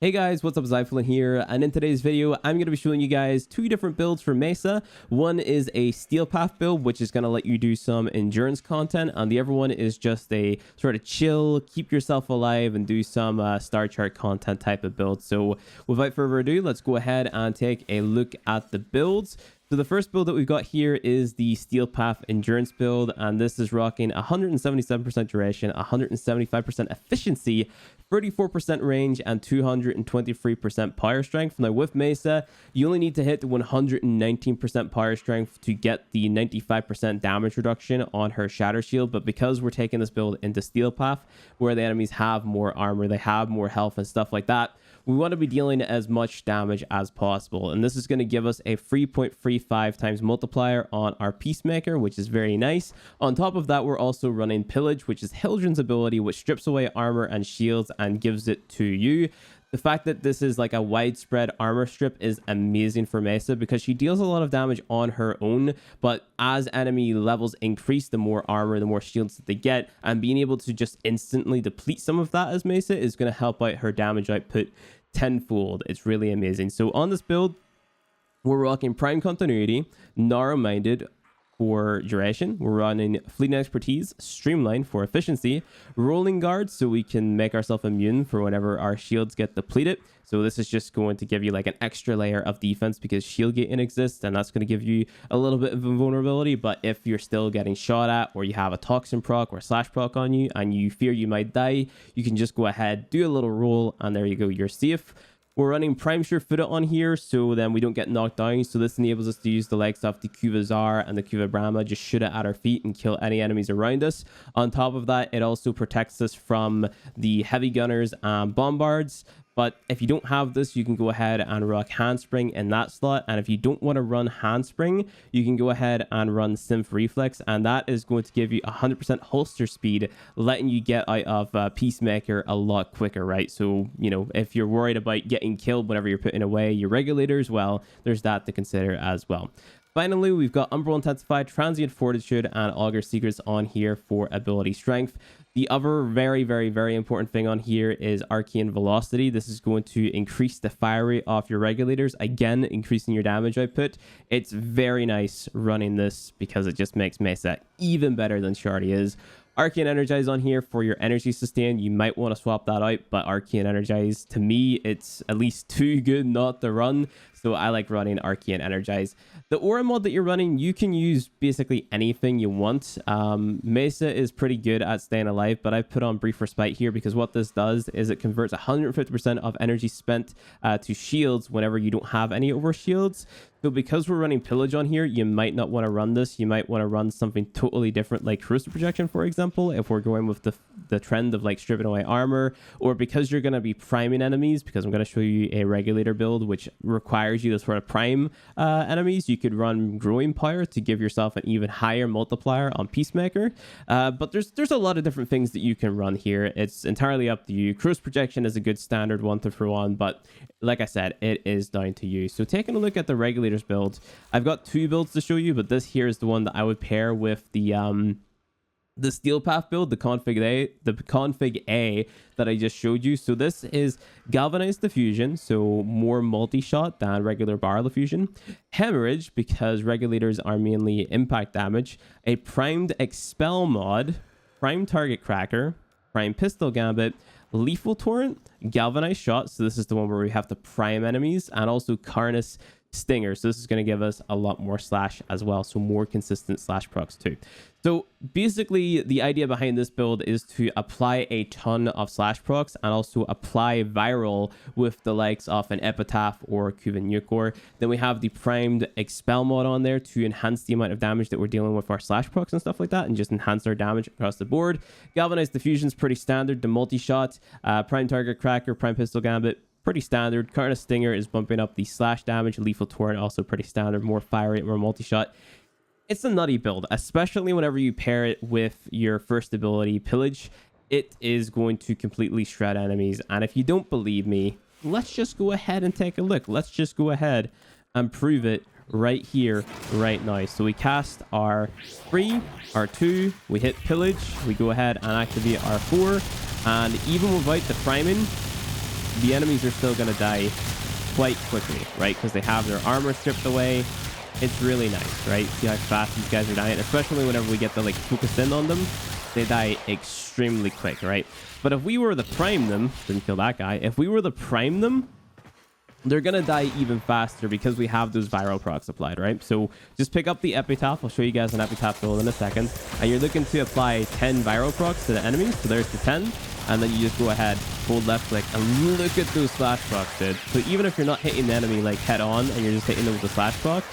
Hey guys, what's up? Zyphelin here, and in today's video, I'm going to be showing you guys two different builds for Mesa. One is a Steel Path build, which is going to let you do some endurance content, and the other one is just a sort of chill, keep yourself alive, and do some star chart content type of build. So without further ado, let's go ahead and take a look at the builds. So the first build that we've got here is the Steel Path Endurance build, and this is rocking 177% duration, 175% efficiency, 34% range, and 223% power strength. Now with Mesa, you only need to hit 119% power strength to get the 95% damage reduction on her Shatter Shield, but because we're taking this build into Steel Path, where the enemies have more armor, they have more health and stuff like that, we want to be dealing as much damage as possible. And this is going to give us a 3.35 times multiplier on our Peacemaker, which is very nice. On top of that, we're also running Pillage, which is Hildren's ability, which strips away armor and shields and gives it to you. The fact that this is like a widespread armor strip is amazing for Mesa because she deals a lot of damage on her own, but as enemy levels increase, the more armor, the more shields that they get, and being able to just instantly deplete some of that as Mesa is going to help out her damage output tenfold. It's really amazing. So on this build, we're rocking Prime Continuity, Narrow-Minded for duration. We're running Fleeting Expertise, Streamline for efficiency, Rolling Guard so we can make ourselves immune for whenever our shields get depleted. So this is just going to give you like an extra layer of defense because shield gating exists, and that's going to give you a little bit of invulnerability. But if you're still getting shot at, or you have a toxin proc or slash proc on you and you fear you might die, you can just go ahead, do a little roll, and there you go, you're safe. We're running Prime Sure-Footed on here, so then we don't get knocked down. So this enables us to use the likes of the Kuvazar and the Kuvabrahma, just shoot it at our feet and kill any enemies around us. On top of that, it also protects us from the heavy gunners and bombards. But if you don't have this, you can go ahead and rock Handspring in that slot. And if you don't want to run Handspring, you can go ahead and run Synth Reflex. And that is going to give you 100% holster speed, letting you get out of Peacemaker a lot quicker, right? So, you know, if you're worried about getting killed whenever you're putting away your regulators, well, there's that to consider as well. Finally, we've got Umbral Intensified, Transient Fortitude, and Augur Secrets on here for ability strength. The other very, very, very important thing on here is Arcane Velocity. This is going to increase the fire rate of your regulators, again, increasing your damage output. It's very nice running this because it just makes Mesa even better than Shardy is. Arcane Energize on here for your energy sustain. You might want to swap that out, but Arcane Energize, to me, it's at least too good not to run. So I like running Arcane Energize. The aura mod that you're running, you can use basically anything you want. Mesa is pretty good at staying alive, but I've put on Brief Respite here because what this does is it converts 150% of energy spent to shields whenever you don't have any over shields. So because we're running Pillage on here, you might not want to run this. You might want to run something totally different like Corrosive Projection, for example, if we're going with the trend of like stripping away armor, or because you're going to be priming enemies, because I'm going to show you a regulator build which requires you to sort of prime enemies. You could run Growing Power to give yourself an even higher multiplier on Peacemaker. But there's a lot of different things that you can run here. It's entirely up to you. Corrosive Projection is a good standard 1-for-1, but like I said, it is down to you. So taking a look at the regulators build, I've got two builds to show you, but this here is the one that I would pair with the Steel Path build, the config A that I just showed you. So this is Galvanized Diffusion, so more multi-shot than regular barrel diffusion. Hemorrhage, because regulators are mainly impact damage. A primed Expel mod, Prime Target Cracker, Prime Pistol Gambit, Lethal Torrent, Galvanized Shot, so this is the one where we have to prime enemies, and also Carnus Stinger. So this is going to give us a lot more slash as well, so more consistent slash procs too. So basically the idea behind this build is to apply a ton of slash procs and also apply viral with the likes of an Epitaph or Kuvan. Then we have the primed Expel mod on there to enhance the amount of damage that we're dealing with our slash procs and stuff like that, and just enhance our damage across the board. Galvanized Diffusion is pretty standard. The multi-shot, Prime Target Cracker, Prime Pistol Gambit, pretty standard. Carnus Stinger is bumping up the slash damage. Lethal Torrent, also pretty standard. More fire rate, more multi-shot. It's a nutty build, especially whenever you pair it with your first ability, Pillage. It is going to completely shred enemies. And if you don't believe me, let's just go ahead and take a look. Let's just go ahead and prove it right here, right now. So we cast our 3, our 2, we hit Pillage, we go ahead and activate our 4, and even without the priming, the enemies are still going to die quite quickly, right? Because they have their armor stripped away. It's really nice, right? See how fast these guys are dying, especially whenever we get to like focus in on them. They die extremely quick, right? But if we were to prime them, didn't kill that guy. If we were to prime them, they're going to die even faster because we have those viral procs applied, right? So just pick up the epitaph. I'll show you guys an epitaph build in a second. And you're looking to apply 10 viral procs to the enemies. So there's the 10. And then you just go ahead, hold left click, and look at those slash procs, dude. So even if you're not hitting the enemy like head on and you're just hitting them with the slash proc,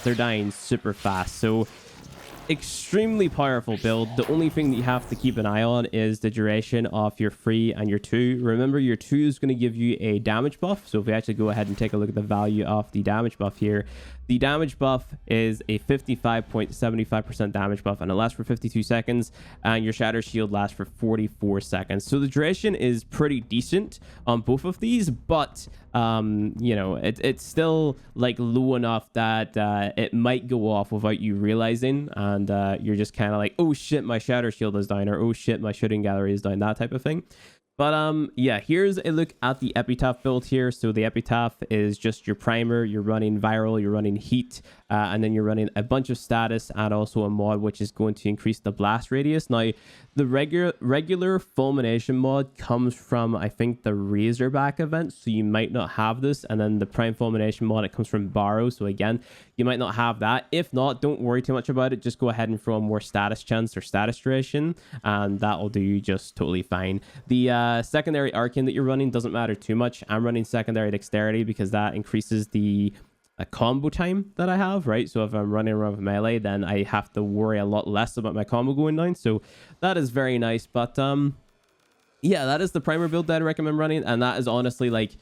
they're dying super fast. So extremely powerful build. The only thing that you have to keep an eye on is the duration of your 3 and your 2. Remember, your 2 is going to give you a damage buff. So if we actually go ahead and take a look at the value of the damage buff here, the damage buff is a 55.75% damage buff, and it lasts for 52 seconds, and your shatter shield lasts for 44 seconds. So the duration is pretty decent on both of these, but you know, it's still like low enough that it might go off without you realizing, and you're just kind of like, oh shit, my shatter shield is down, or oh shit, my shooting gallery is down, that type of thing. But yeah, here's a look at the epitaph build here. So the epitaph is just your primer. You're running viral, you're running heat, and then you're running a bunch of status and also a mod which is going to increase the blast radius. Now, the regular fulmination mod comes from, I think, the Razorback event, so you might not have this. And then the prime fulmination mod, it comes from Barrow, so again, you might not have that. If not, don't worry too much about it. Just go ahead and throw a more status chance or status duration, and that will do you just totally fine. The secondary arcane that you're running doesn't matter too much. I'm running secondary dexterity because that increases the combo time that I have, right? So if I'm running around with melee, then I have to worry a lot less about my combo going down. So that is very nice. But yeah, that is the primer build that I recommend running, and that is honestly like,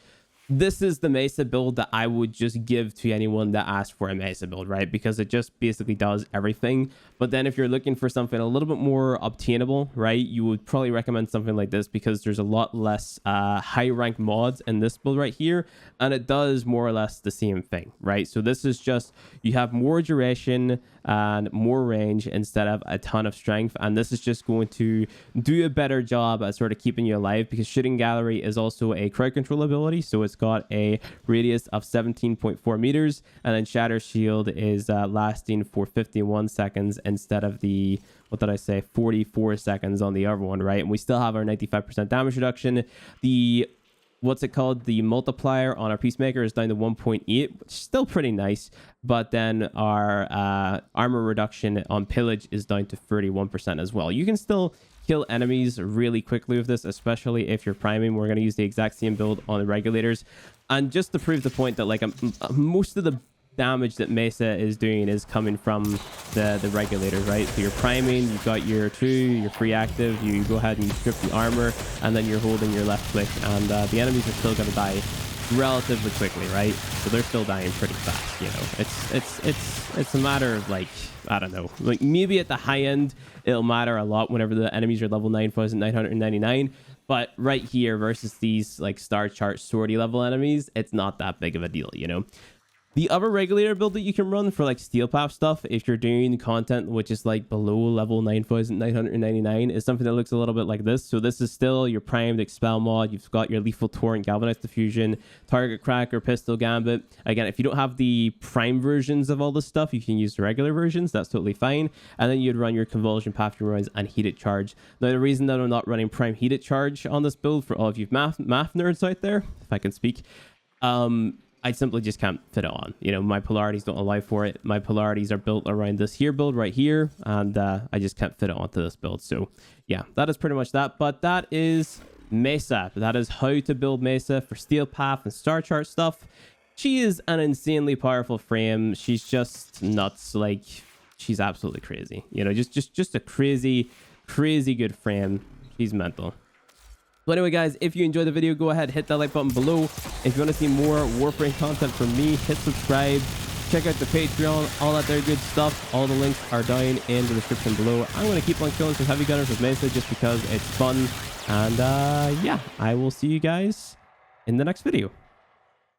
this is the Mesa build that I would just give to anyone that asks for a Mesa build, right? Because it just basically does everything. But then if you're looking for something a little bit more obtainable, right, you would probably recommend something like this, because there's a lot less high rank mods in this build right here, and it does more or less the same thing, right? So this is just, you have more duration and more range instead of a ton of strength, and this is just going to do a better job at sort of keeping you alive, because shooting gallery is also a crowd control ability, so it's got a radius of 17.4 meters, and then shatter shield is lasting for 51 seconds instead of the, what did I say, 44 seconds on the other one, right? And we still have our 95% damage reduction. The, what's it called, the multiplier on our Peacemaker is down to 1.8, which is still pretty nice, but then our armor reduction on Pillage is down to 31% as well. You can still kill enemies really quickly with this, especially if you're priming. We're going to use the exact same build on the regulators, and just to prove the point that like most of the damage that Mesa is doing is coming from the regulators, right? So you're priming, you've got your 2, your free active, you go ahead and you strip the armor, and then you're holding your left click, and the enemies are still going to die relatively quickly, right? So they're still dying pretty fast, you know. It's a matter of like, I don't know, like maybe at the high end it'll matter a lot whenever the enemies are level 9,999, but right here versus these like star chart sortie level enemies, it's not that big of a deal, you know. The other regulator build that you can run for like steel path stuff, if you're doing content which is like below level 9,999, is something that looks a little bit like this. So this is still your primed expel mod. You've got your lethal torrent, galvanized diffusion, target cracker, pistol gambit. Again, if you don't have the prime versions of all this stuff, you can use the regular versions. That's totally fine. And then you'd run your convulsion path runs and heated charge. Now the reason that I'm not running prime heated charge on this build, for all of you math nerds out there, if I can speak, I simply just can't fit it on. You know, my polarities don't allow for it. My polarities are built around this here build right here, and I just can't fit it onto this build. So yeah, that is pretty much that. But that is Mesa. That is how to build Mesa for steel path and star chart stuff. She is an insanely powerful frame. She's just nuts. Like, she's absolutely crazy. You know, just a crazy good frame. She's mental. So anyway, guys, if you enjoyed the video, go ahead, hit that like button below. If you want to see more Warframe content from me, hit subscribe. Check out the Patreon, all that there good stuff. All the links are down in the description below. I'm going to keep on killing some heavy gunners with Mesa just because it's fun. And yeah, I will see you guys in the next video.